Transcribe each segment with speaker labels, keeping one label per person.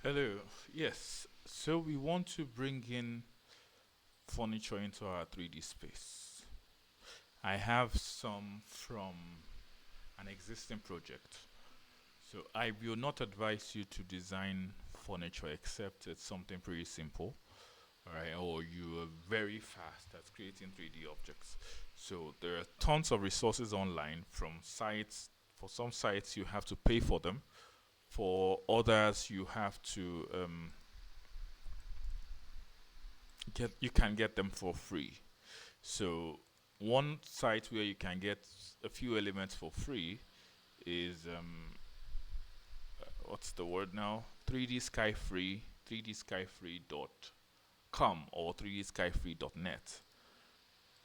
Speaker 1: Hello. Yes. So we want to bring in furniture into our 3D space. I have some from an existing project. So I will not advise you to design furniture except it's something pretty simple, all right, or you are very fast at creating 3D objects. So there are tons of resources online from sites. For some sites, you have to pay for them. For others, you have to get you can get them for free. So one site where you can get a few elements for free is what's the word now? 3D Sky Free, 3dskyfree.com or 3dskyfree.net.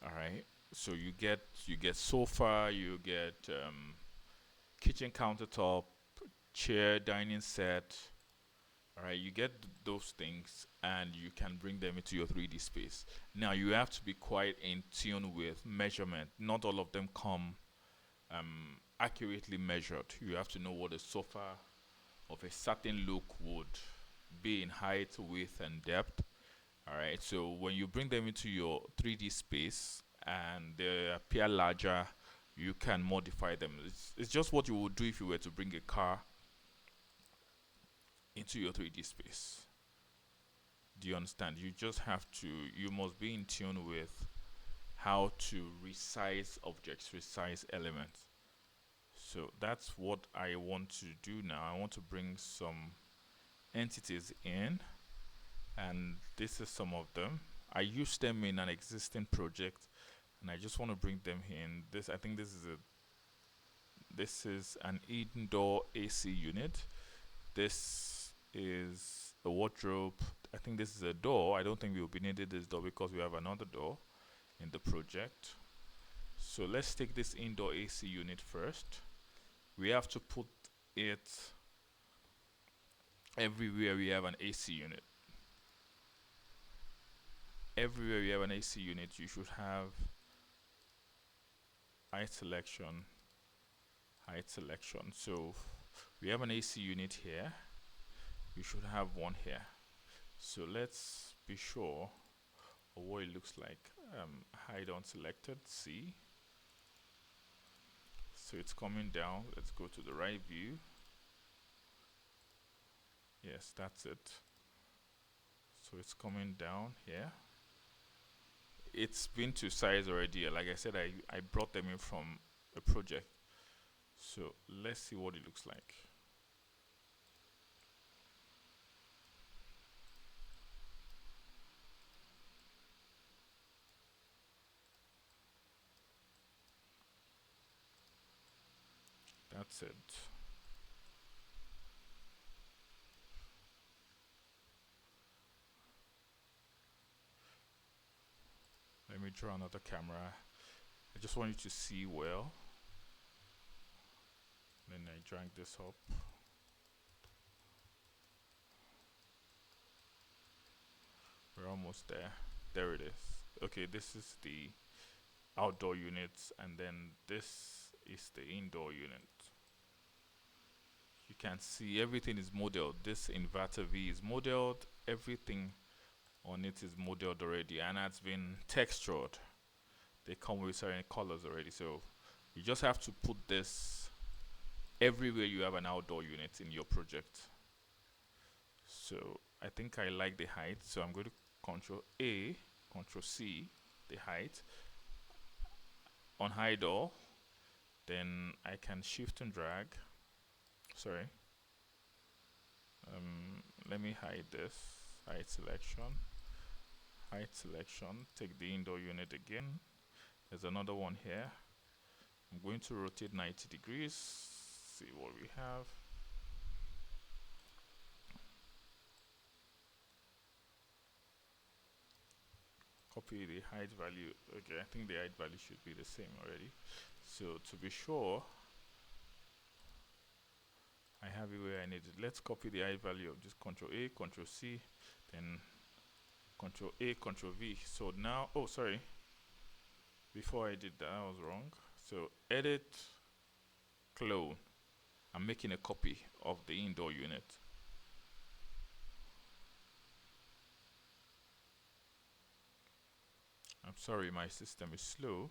Speaker 1: All right. So you get sofa, you get kitchen countertop, chair, dining set. All right, you get those things and you can bring them into your 3D space. Now you have to be quite in tune with measurement. Not all of them come accurately measured. You have to know what a sofa of a certain look would be in height, width, and depth. All right. So when you bring them into your 3D space and they appear larger, you can modify them. It's just what you would do if you were to bring a car into your 3D space. Do you understand? You just have to, you must be in tune with how to resize objects, resize elements. So that's what I want to do now. I want to bring some entities in, and this is some of them. I used them in an existing project, and I just want to bring them in. This, I think, this is an indoor AC unit. This is a wardrobe. I think this is a door. I don't think we will be needing this door because we have another door in the project. So let's take this indoor AC unit first. We have to put it everywhere we have an AC unit. Everywhere we have an AC unit, you should have height selection, height selection. So we have an AC unit here. You should have one here. So let's be sure of what it looks like. Hide unselected, C. So it's coming down. Let's go to the right view. Yes, that's it. So it's coming down here. It's been to size already. Like I said, I brought them in from a project. So let's see what it looks like. That's it. Let me draw another camera. I just want you to see well. Then I drag this up. We're almost there. There it is. Okay, this is the outdoor unit, and then this is the indoor unit. You can see everything is modeled. This inverter V is modeled. Everything on it is modeled already, and that's been textured. They come with certain colors already, so you just have to put this everywhere you have an outdoor unit in your project. So I think I like the height, so I'm going to Control A, Control C, the height on hide all. Then I can shift and drag. Sorry. Let me hide this. Height selection. Height selection. Take the indoor unit again. There's another one here. I'm going to rotate 90 degrees. See what we have. Copy the height value. Okay, I think the height value should be the same already. So to be sure, I have it where I need it. Let's copy the height value of just Control A, Control C, then Control A, Control V. So now, oh sorry, before I did that, I was wrong. So edit, clone. I'm making a copy of the indoor unit. Sorry, my system is slow.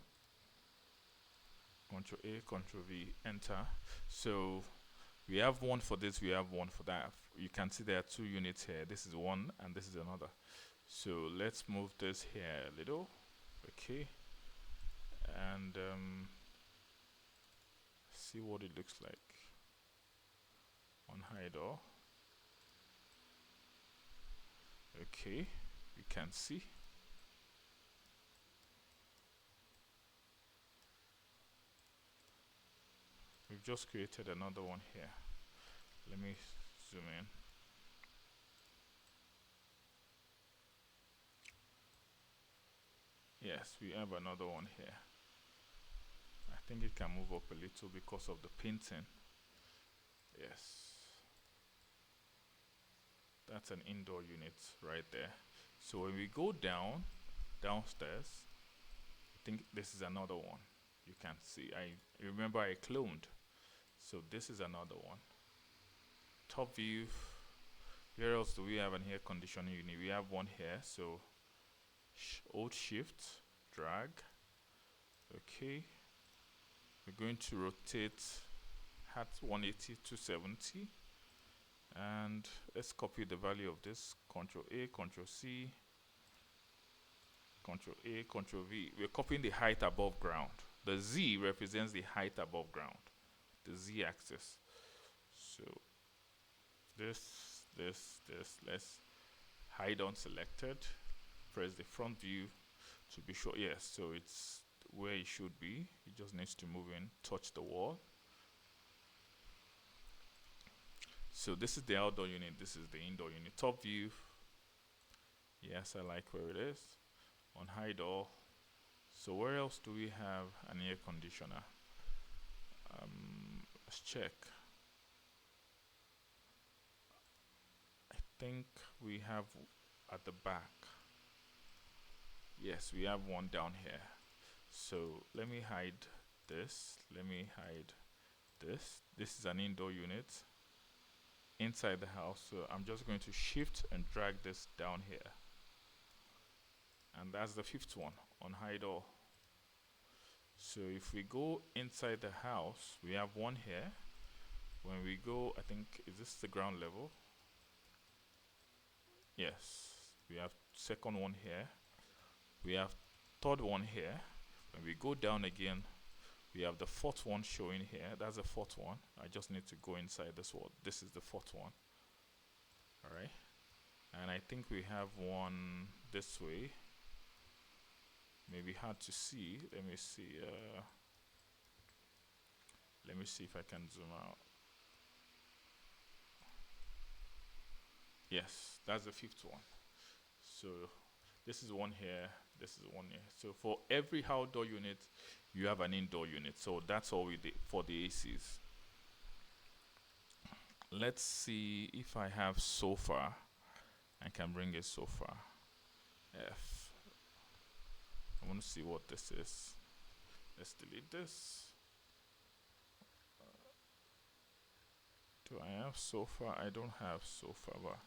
Speaker 1: Control A, Control V, enter. So we have one for this, we have one for that. You can see there are two units here. This is one and this is another. So let's move this here a little. Okay. And see what it looks like on high door. Okay, you can see. We've just created another one here. Let me zoom in. Yes, we have another one here. I think it can move up a little because of the painting. Yes. That's an indoor unit right there. So when we go downstairs, I think this is another one. You can see, I remember I cloned. So this is another one. Top view. Where else do we have an air conditioning unit? We have one here. So hold shift, drag. Okay. We're going to rotate at 180 to 70. And let's copy the value of this. Control A, Control C, Control A, Control V. We're copying the height above ground. The Z represents the height above ground, the Z axis. So this, let's hide unselected. Press the front view to be sure. Yes, so it's where it should be. It just needs to move in, touch the wall. So this is the outdoor unit, this is the indoor unit. Top view, yes, I like where it is. On high door. So where else do we have an air conditioner? Let's check. I think we have at the back. Yes, we have one down here. So let me hide this. Let me hide this. This is an indoor unit inside the house. So I'm just going to shift and drag this down here. And that's the fifth one on high door. So if we go inside the house, we have one here. When we go, I think, is this the ground level? Yes, we have second one here. We have third one here. When we go down again, we have the fourth one showing here. That's the fourth one. I just need to go inside this one. This is the fourth one. All right. And I think we have one this way. Maybe hard to see. Let me see. Let me see if I can zoom out. Yes, that's the fifth one. So this is one here. This is one here. So for every outdoor unit, you have an indoor unit. So that's all we did for the ACs. Let's see if I have sofa. I can bring a sofa. F. I want to see what this is. Let's delete this. Do I have sofa? I don't have sofa, but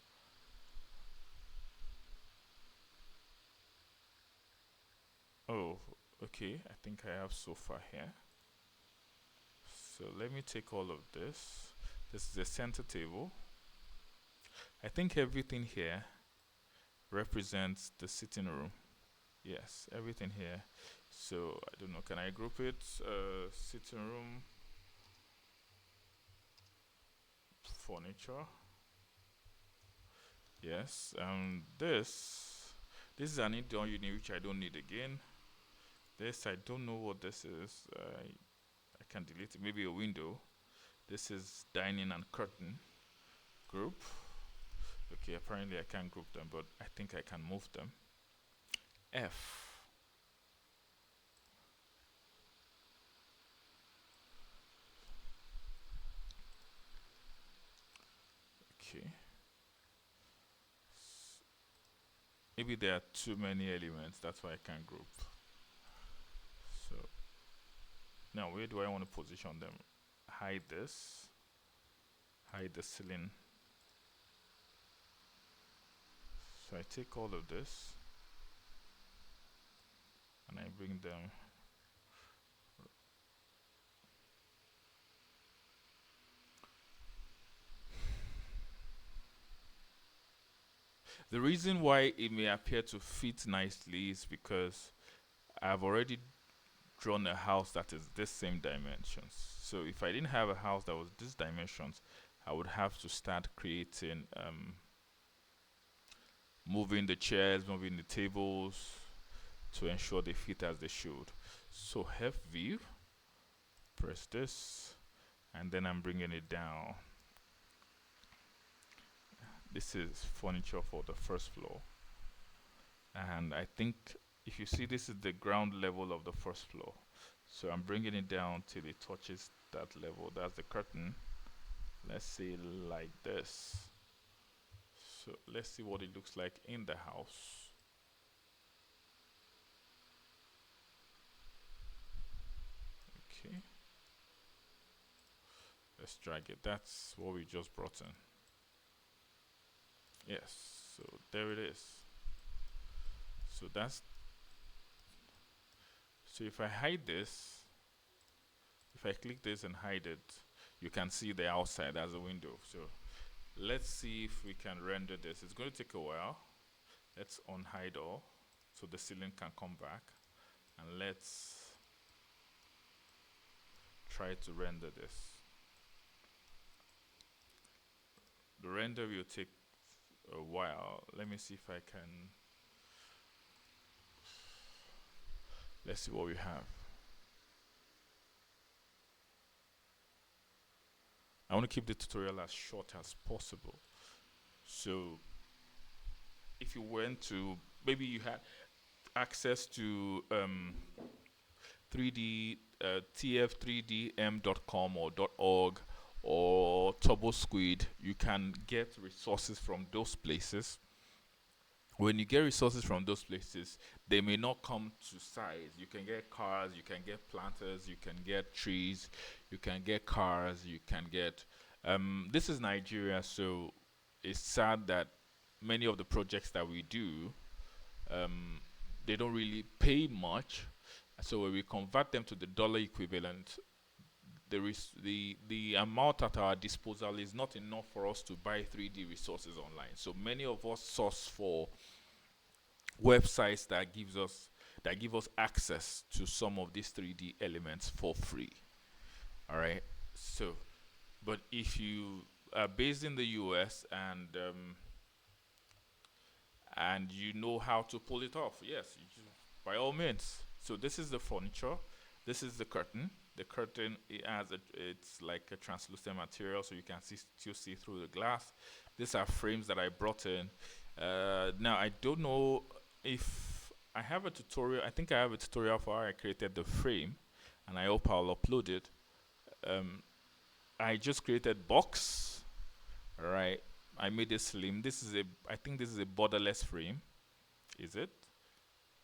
Speaker 1: oh, okay. I think I have sofa here. So let me take all of this. This is the center table. I think everything here represents the sitting room. Yes, everything here. So I don't know, can I group it? Sitting room, furniture. Yes, this is an indoor unit which I don't need again. This, I don't know what this is. I can delete it. Maybe a window. This is dining and curtain group. Okay, apparently I can't group them, but I think I can move them. F. Okay. Maybe there are too many elements, that's why I can't group. So now where do I want to position them? Hide this. Hide the ceiling. So I take all of this. and I bring them. The reason why it may appear to fit nicely is because I've already drawn a house that is this same dimensions. So if I didn't have a house that was this dimensions, I would have to start creating, moving the chairs, moving the tables to ensure they fit as they should. So F view, press this, and then I'm bringing it down. This is furniture for the first floor, and I think if you see, this is the ground level of the first floor. So I'm bringing it down till it touches that level. That's the curtain. Let's say like this. So let's see what it looks like in the house. Okay, let's drag it. That's what we just brought in. Yes, so there it is. So that's, so if I hide this, if I click this and hide it, you can see the outside as a window. So let's see if we can render this. It's going to take a while. Let's unhide all so the ceiling can come back, and let's try to render this. The render will take a while. Let me see if I can. Let's see what we have. I want to keep the tutorial as short as possible. So if you went to, maybe you had access to 3D, tf3dm.com or .org or TurboSquid, you can get resources from those places. When you get resources from those places, they may not come to size. You can get cars, you can get planters, you can get trees, you can get cars, you can get. This is Nigeria, so it's sad that many of the projects that we do, um, they don't really pay much. So when we convert them to the dollar equivalent, the amount at our disposal is not enough for us to buy 3D resources online. So many of us source for websites that give us access to some of these 3D elements for free. All right. So, but if you are based in the US and you know how to pull it off, yes, by all means. So this is the furniture. This is the curtain. The curtain, it's like a translucent material, so you can still see through the glass. These are frames that I brought in. Now I don't know if I have a tutorial. I think I have a tutorial for how I created the frame, and I hope I'll upload it. Um, I just created box. All right. I made it slim. This is a. I think this is a borderless frame. Is it?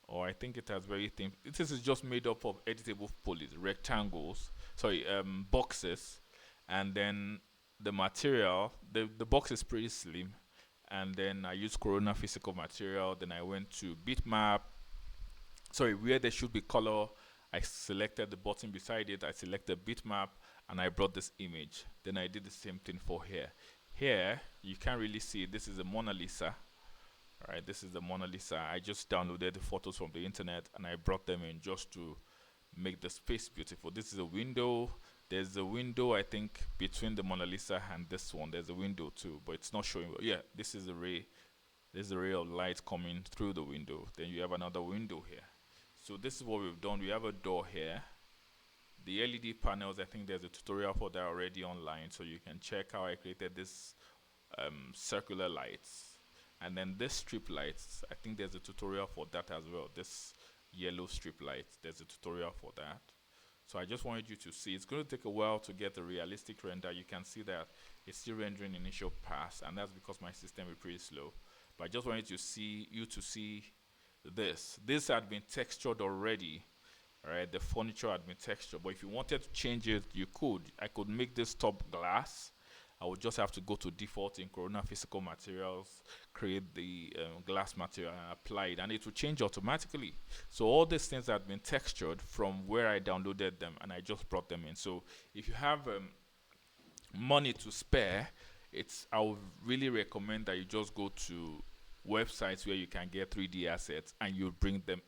Speaker 1: Or I think it has very thin. This is just made up of editable polys, rectangles. Sorry, boxes, and then the material. The box is pretty slim, and then I used Corona physical material. Then I went to bitmap. Sorry, where there should be color, I selected the button beside it. I selected bitmap, and I brought this image. Then I did the same thing for here. Here you can't really see it. This is a Mona Lisa. All right, this is the Mona Lisa. I just downloaded the photos from the internet and I brought them in just to make the space beautiful. This is a window. There's a window, I think, between the Mona Lisa and this one. There's a window too, but it's not showing. Yeah, this is a ray. There's a ray of light coming through the window. Then you have another window here. So this is what we've done. We have a door here. The LED panels, I think there's a tutorial for that already online, so you can check how I created this circular lights. And then this strip lights, I think there's a tutorial for that as well. This yellow strip light, there's a tutorial for that. So I just wanted you to see. It's going to take a while to get a realistic render. You can see that it's still rendering initial pass, and that's because my system is pretty slow. But I just wanted to see you to see this. This had been textured already. All right, the furniture had been textured. But if you wanted to change it, you could. I could make this top glass, I would just have to go to default in Corona Physical Materials, create the glass material and apply it, and it will change automatically. So all these things have been textured from where I downloaded them, and I just brought them in. So if you have money to spare, I would really recommend that you just go to websites where you can get 3D assets and you bring them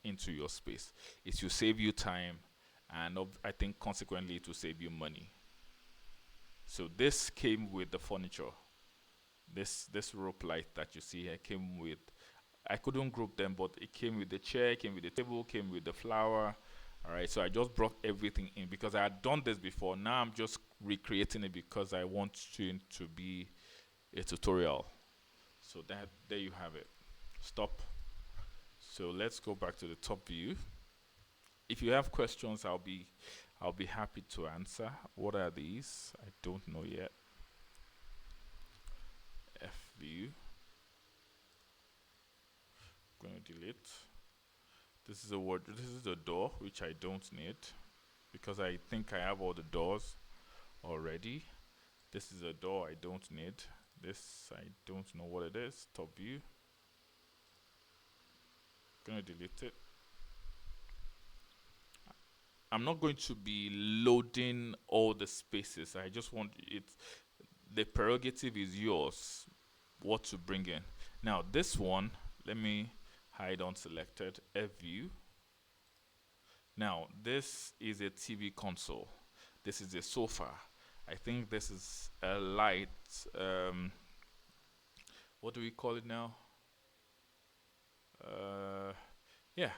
Speaker 1: into your space. It will save you time, and I think consequently it will save you money. So this came with the furniture. This rope light that you see here came with. I couldn't group them, but it came with the chair, came with the table, came with the flower. All right, so I just brought everything in because I had done this before. Now I'm just recreating it because I want it to be a tutorial. So that there you have it. Stop. So let's go back to the top view. If you have questions, I'll be happy to answer. What are these? I don't know yet. F view. Going to delete. This is a word. This is a door which I don't need because I think I have all the doors already. This is a door I don't need. This I don't know what it is. Top view. Gonna delete it. I'm not going to be loading all the spaces. I just want it. The prerogative is yours. What to bring in. Now this one, let me hide unselected. F view. Now this is a TV console. This is a sofa. I think this is a light. What do we call it now? Yeah,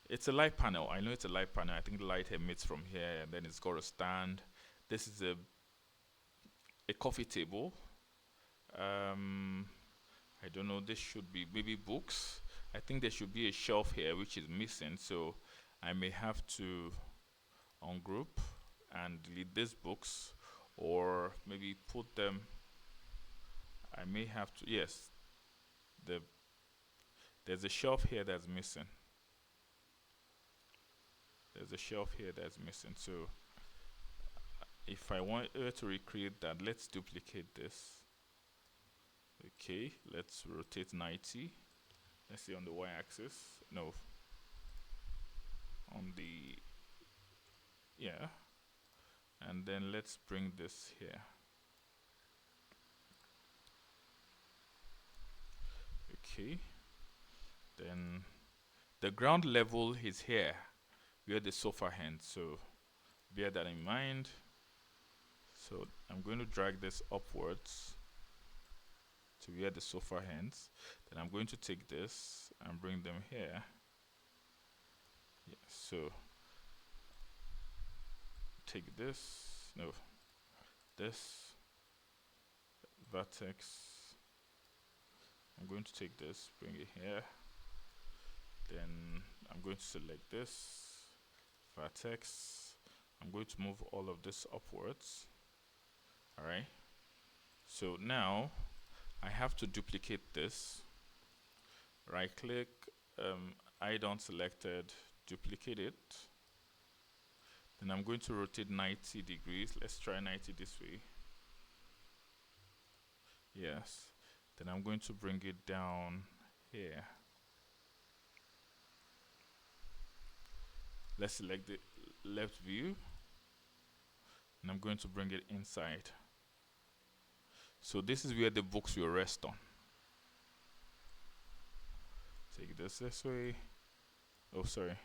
Speaker 1: it's a light panel. I know it's a light panel. I think the light emits from here, and then it's got a stand. This is a coffee table. I don't know. This should be maybe books. I think there should be a shelf here which is missing, so I may have to ungroup and delete these books, or maybe put them. I may have to. Yes, there's a shelf here that's missing. There's a shelf here that's missing. So if I want to recreate that, let's duplicate this. Okay, let's rotate 90. Let's see on the y-axis. No, on the, yeah, and then let's bring this here. Okay, then the ground level is here where the sofa ends, so bear that in mind. So I'm going to drag this upwards to where the sofa ends. Then I'm going to take this and bring them here. Yeah, so take this, no, this vertex. I'm going to take this, bring it here. Then I'm going to select this vertex. I'm going to move all of this upwards. Alright, so now I have to duplicate this. Right click, hide unselected, duplicate it. Then I'm going to rotate 90 degrees. Let's try 90 this way. Yes. Then I'm going to bring it down here. Let's select the left view, and I'm going to bring it inside. So this is where the books will rest on. Take this way. Oh, sorry.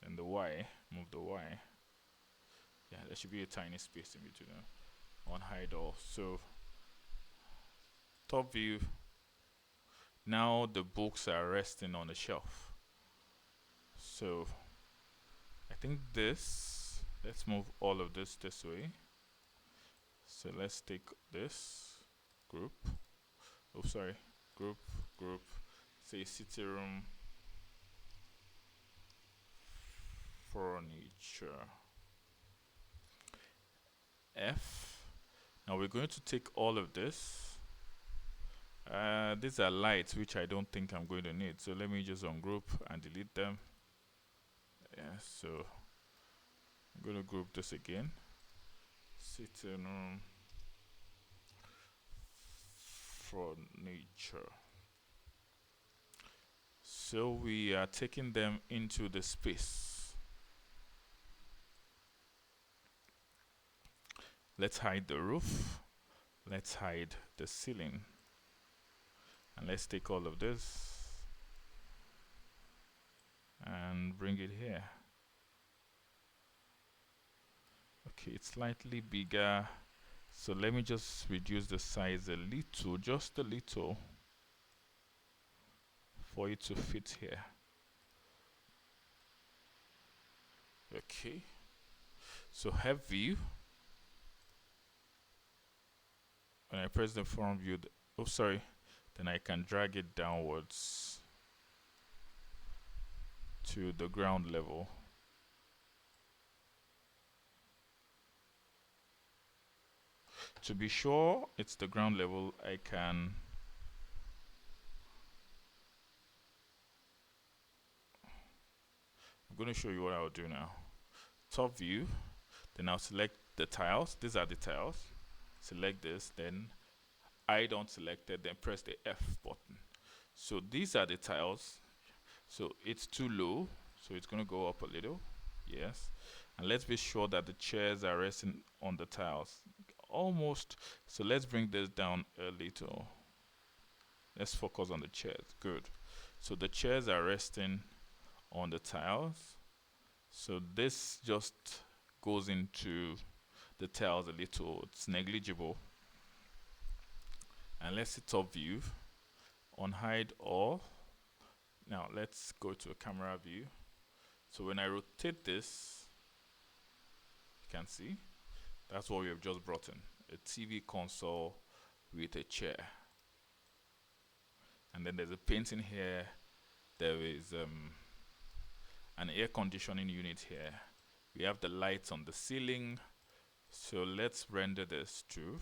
Speaker 1: And the Y, move the Y. Yeah, there should be a tiny space in between them. Unhide all. So top view. Now the books are resting on the shelf. So I think this, let's move all of this way. So let's take this group. Oh, sorry. Group. Say sitting room furniture. F. Now we're going to take all of this. These are lights which I don't think I'm going to need. So let me just ungroup and delete them. Yeah, so I'm going to group this again. sitting room furniture. So we are taking them into the space. Let's hide the roof. Let's hide the ceiling. And let's take all of this and bring it here. Okay, it's slightly bigger. So let me just reduce the size a little, just a little, for it to fit here. Okay. So have view. When I press the front view, oh sorry, then I can drag it downwards to the ground level. To be sure it's the ground level, I'm going to show you what I'll do now. Top view, then I'll select the tiles. These are the tiles. Select this, then I don't select it, then press the F button. So these are the tiles. So it's too low, so it's going to go up a little. Yes. And let's be sure that the chairs are resting on the tiles. Almost. So let's bring this down a little. Let's focus on the chairs. Good. So the chairs are resting on the tiles. So this just goes into the tiles a little. It's negligible. And let's see top view. Unhide all. Now let's go to a camera view. So when I rotate this, you can see that's what we have just brought in. A TV console with a chair. And then there's a painting here. There is an air conditioning unit here. We have the lights on the ceiling. So let's render this too.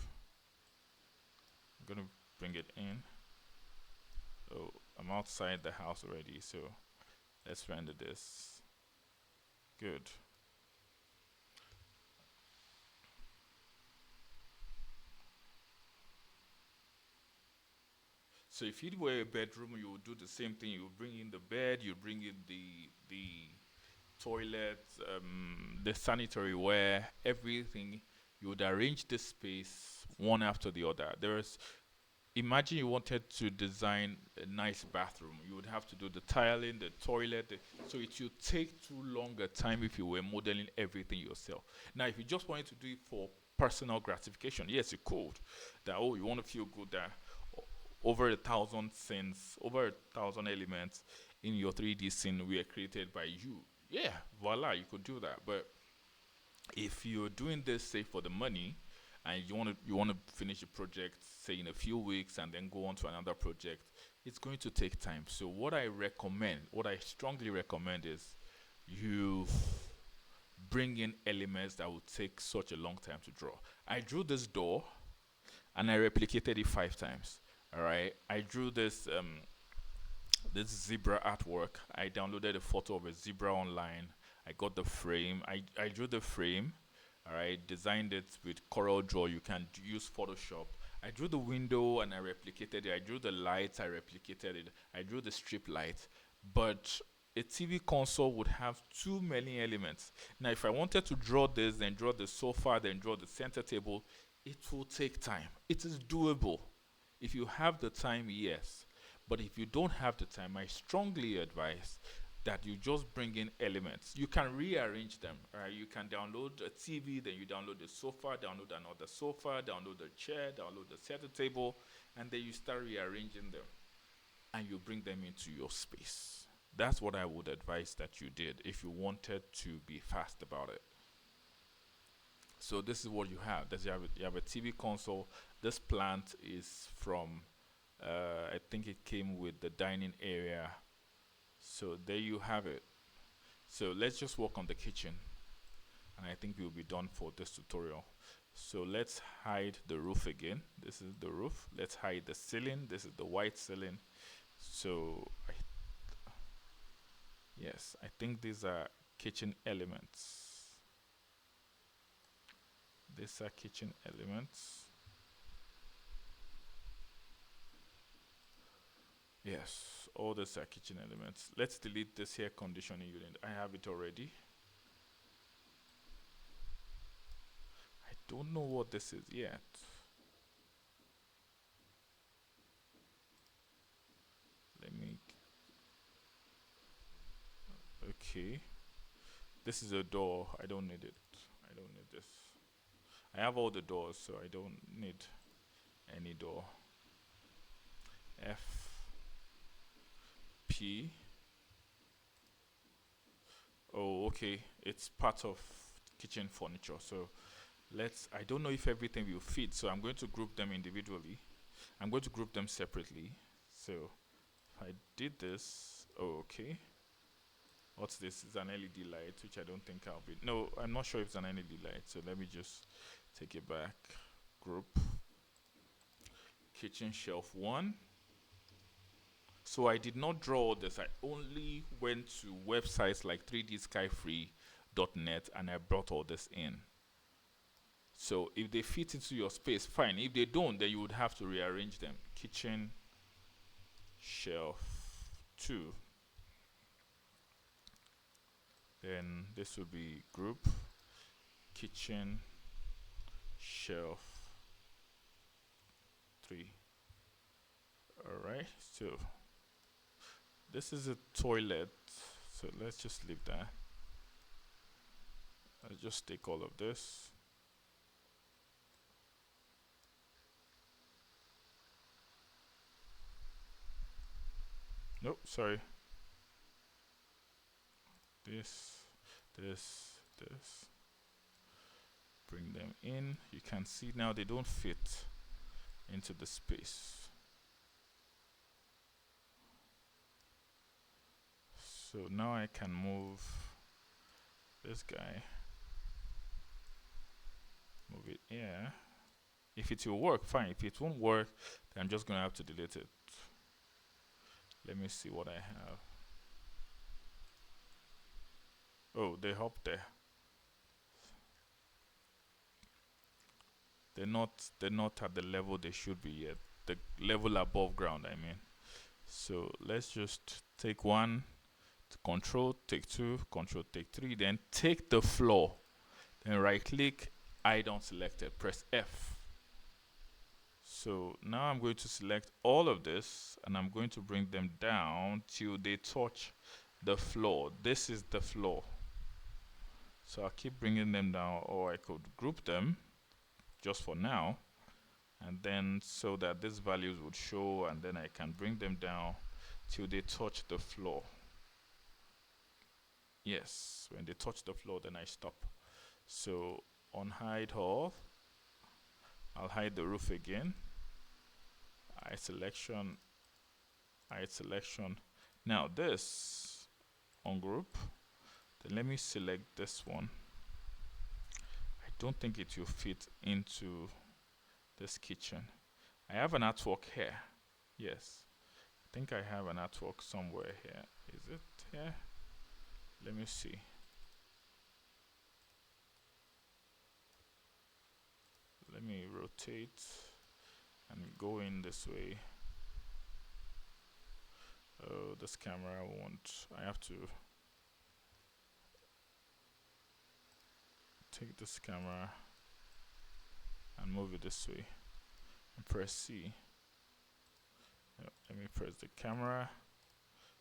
Speaker 1: I'm gonna bring it in. Oh, I'm outside the house already, so let's render this. Good. So if it were a bedroom, you would do the same thing. You would bring in the bed, you bring in the toilet, the sanitary ware, everything. You would arrange the space one after the other. Imagine you wanted to design a nice bathroom. You would have to do the tiling, the toilet. So it would take too long a time if you were modeling everything yourself. Now, if you just wanted to do it for personal gratification, yes, you could. That, oh, you want to feel good that over 1,000 scenes, over 1,000 elements in your 3D scene were created by you. Yeah, voila, you could do that. But if you're doing this, say, for the money, and you want to finish a project, say, in a few weeks, and then go on to another project, it's going to take time. So what I strongly recommend is you bring in elements that would take such a long time to draw. I drew this door, and I replicated it 5 times. All right, I drew this zebra artwork. I downloaded a photo of a zebra online. I got the frame. I drew the frame. All right, designed it with Corel Draw. You can use Photoshop. I drew the window and I replicated it. I drew the lights. I replicated it. I drew the strip light. But a TV console would have too many elements. Now, if I wanted to draw this, then draw the sofa, then draw the center table, it will take time. It is doable. If you have the time, yes. But if you don't have the time, I strongly advise that you just bring in elements. You can rearrange them. You can download a TV, then you download the sofa, download another sofa, download the chair, download the center table, and then you start rearranging them and you bring them into your space. That's what I would advise that you did if you wanted to be fast about it. So this is what you have. You have a TV console. This plant is from, I think it came with the dining area. So there you have it. So let's just work on the kitchen. And I think we'll be done for this tutorial. So let's hide the roof again. This is the roof. Let's hide the ceiling. This is the white ceiling. So yes, I think these are kitchen elements. These are kitchen elements. Yes, all these are kitchen elements. Let's delete this air conditioning unit. I have it already. I don't know what this is yet. Let me. Okay. This is a door. I don't need it. I don't need this. I have all the doors, so I don't need any door. F P. Oh, okay. It's part of kitchen furniture. So I don't know if everything will fit, so I'm going to group them individually. I'm going to group them separately. So if I did this, oh, okay. What's this? It's an LED light, which I don't think I'll be. No, I'm not sure if it's an LED light. So let me just take it back. Group kitchen shelf 1. So I did not draw all this. I only went to websites like 3dskyfree.net and I brought all this in. So if they fit into your space, fine. If they don't, then you would have to rearrange them. Kitchen shelf 2. Then this will be group kitchen shelf 3. Alright, so this is a toilet, so let's just leave that. I'll just take all of this. Nope, sorry. This. Bring them in. You can see now they don't fit into the space. So now I can move this guy. Move it here. If it will work, fine. If it won't work, then I'm just going to have to delete it. Let me see what I have. Oh, they're up there. They're not at the level they should be yet. The level above ground, I mean. So let's just take 1, control, take 2, control, take 3, then take the floor. Then right click, item selected, press F. So now I'm going to select all of this and I'm going to bring them down till they touch the floor. This is the floor. So I'll keep bringing them down, or I could group them just for now, and then so that these values would show, and then I can bring them down till they touch the floor. Yes, when they touch the floor, then I stop. So on hide all, I'll hide the roof again. Hide selection. Now this on group, then let me select this one. I don't think it will fit into this kitchen. I have an artwork here. Yes, I think I have an artwork somewhere here. Is it here? Let me see. Let me rotate and go in this way. Oh, this camera won't. I have to take this camera and move it this way and press C. Let me press the camera,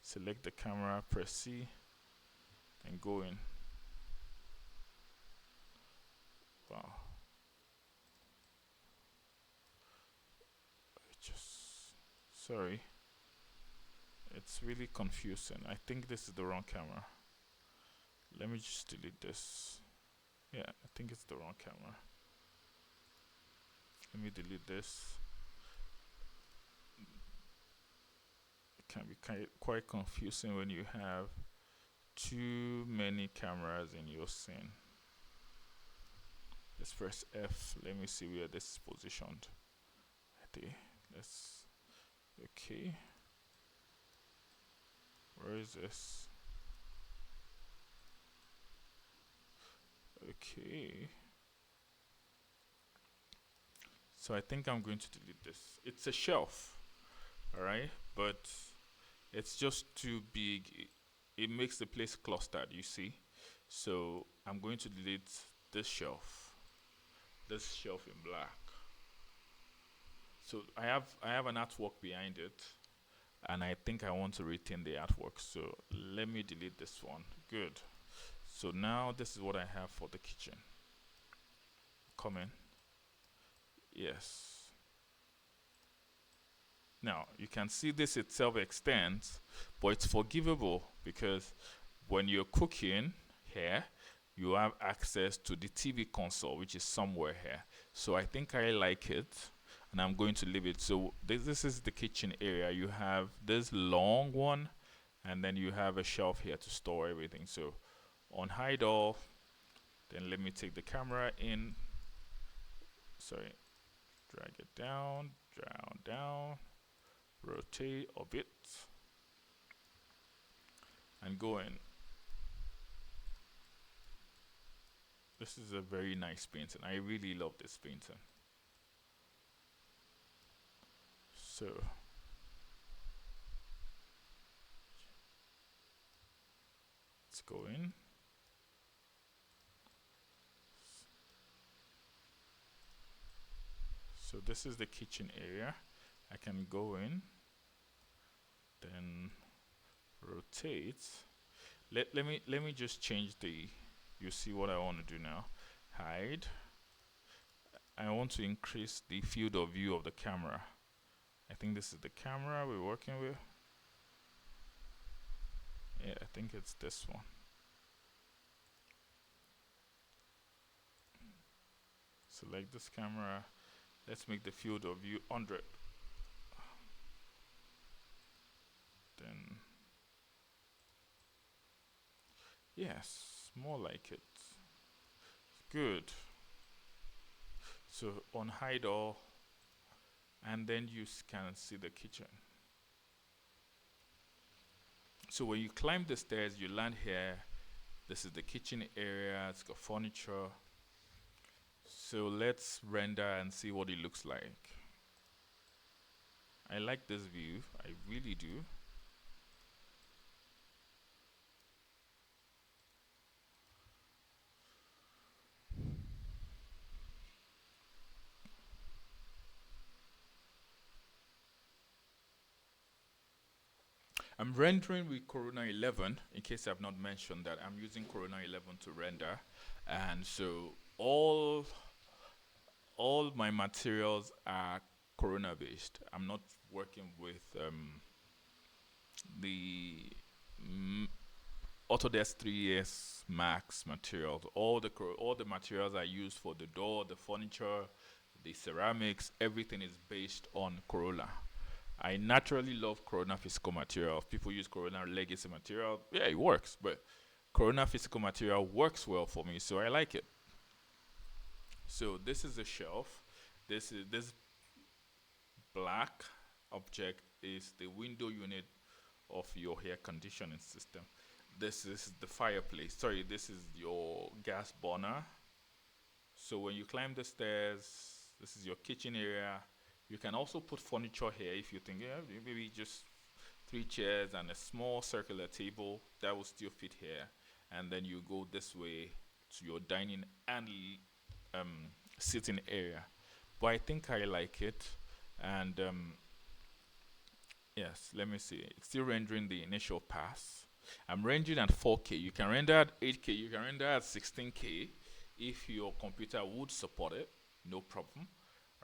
Speaker 1: select the camera, press C, and go in. Wow. Sorry. It's really confusing. I think this is the wrong camera. Let me just delete this. Yeah, I think it's the wrong camera. Let me delete this. It can be quite confusing when you have too many cameras in your scene. Let's press F. Let me see where this is positioned. Okay. Where is this? Okay. So I think I'm going to delete this. It's a shelf, all right, but it's just too big. It makes the place clustered, you see. So I'm going to delete this shelf in black. So I have an artwork behind it, and I think I want to retain the artwork. So let me delete this one. Good. So now this is what I have for the kitchen. Come in. Yes. Now you can see this itself extends, but it's forgivable because when you're cooking here, you have access to the TV console, which is somewhere here. So I think I like it, and I'm going to leave it. So this is the kitchen area. You have this long one, and then you have a shelf here to store everything. So on hide all, then let me take the camera in. Sorry, drag it down, down, rotate a bit, and go in. This is a very nice painting. I really love this painting. So let's go in. So this is the kitchen area. I can go in, then rotate. Let me just change the. You see what I want to do now. Hide. I want to increase the field of view of the camera. I think this is the camera we're working with. Yeah, I think it's this one. Select this camera. Let's make the field of view 100. Then, yes, more like it. Good. So on hide all, and then you can see the kitchen. So when you climb the stairs, you land here. This is the kitchen area. It's got furniture. So let's render and see what it looks like. I like this view. I really do. I'm rendering with Corona 11. In case I've not mentioned that, I'm using Corona 11 to render, and so all my materials are Corona based. I'm not working with the Autodesk 3S Max materials. All the materials I use for the door, the furniture, the ceramics, everything is based on Corona. I naturally love Corona physical material. If people use Corona legacy material, yeah, it works, but Corona physical material works well for me, so I like it. So this is a shelf. This black object is the window unit of your air conditioning system. This is the fireplace. Sorry, this is your gas burner. So when you climb the stairs, this is your kitchen area. You can also put furniture here if you think, yeah, maybe just 3 chairs and a small circular table that will still fit here. And then you go this way to your dining and sitting area. But I think I like it. And yes, let me see. It's still rendering the initial pass. I'm rendering at 4K. You can render at 8K. You can render at 16K if your computer would support it. No problem.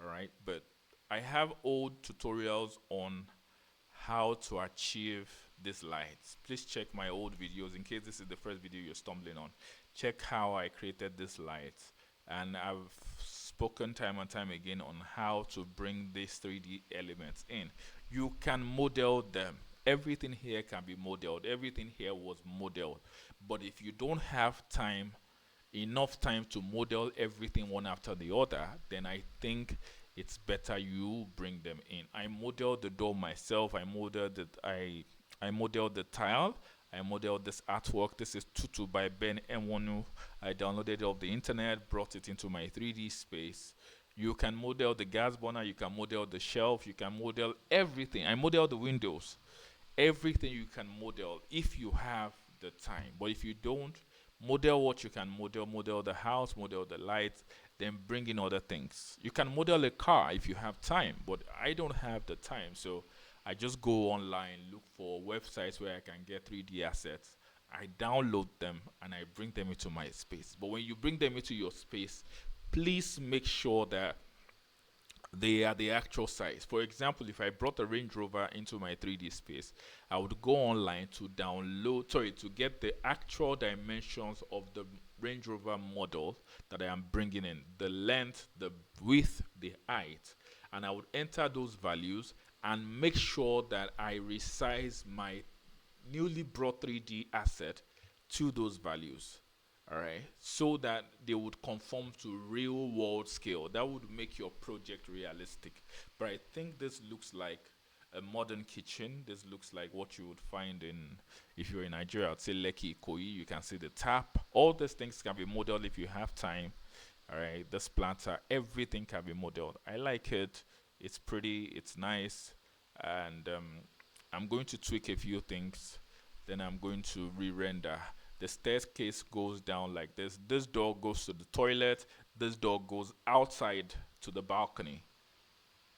Speaker 1: All right. But I have old tutorials on how to achieve these lights. Please check my old videos in case this is the first video you're stumbling on. Check how I created this lights. And I've spoken time and time again on how to bring these 3D elements in. You can model them. Everything here can be modeled. Everything here was modeled. But if you don't have enough time to model everything one after the other, then I think it's better you bring them in. I modeled the door myself. I modeled the tile. I modeled this artwork. This is Tutu by Ben Mwanu. I downloaded it off the internet, brought it into my 3D space. You can model the gas burner, you can model the shelf, you can model everything. I model the windows. Everything you can model if you have the time. But if you don't, model what you can model. Model the house, model the lights, then bring in other things. You can model a car if you have time, but I don't have the time. So I just go online, look for websites where I can get 3D assets. I download them and I bring them into my space. But when you bring them into your space, please make sure that they are the actual size. For example, if I brought a Range Rover into my 3D space, I would go online to download, sorry, to get the actual dimensions of the Range Rover model that I am bringing in, the length, the width, the height, and I would enter those values and make sure that I resize my newly brought 3D asset to those values. All right, so that they would conform to real world scale. That would make your project realistic. But I think this looks like a modern kitchen. This looks like what you would find in, if you're in Nigeria, I'd say Lekki Ikoyi. You can see the tap. All these things can be modeled if you have time. All right, this planter, everything can be modeled. I like it. It's pretty, it's nice, and I'm going to tweak a few things. Then I'm going to re-render. The staircase goes down like this. This door goes to the toilet. This door goes outside to the balcony.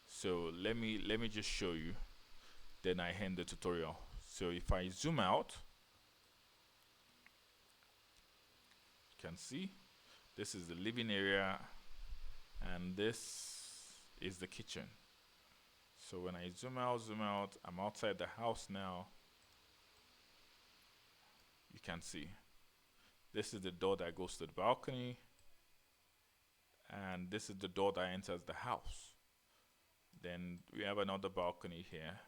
Speaker 1: So let me just show you. Then I end the tutorial. So if I zoom out, you can see this is the living area and this is the kitchen. So when I zoom out, I'm outside the house now. You can see this is the door that goes to the balcony, and this is the door that enters the house. Then we have another balcony here,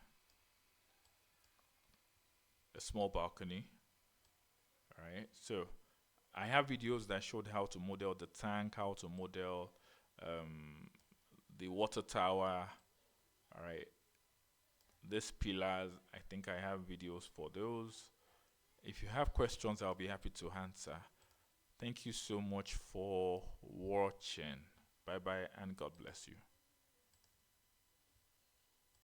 Speaker 1: a small balcony. All right, so I have videos that showed how to model the tank, how to model the water tower. All right, these pillars, I think I have videos for those. If you have questions, I'll be happy to answer. Thank you so much for watching. Bye bye and God bless you.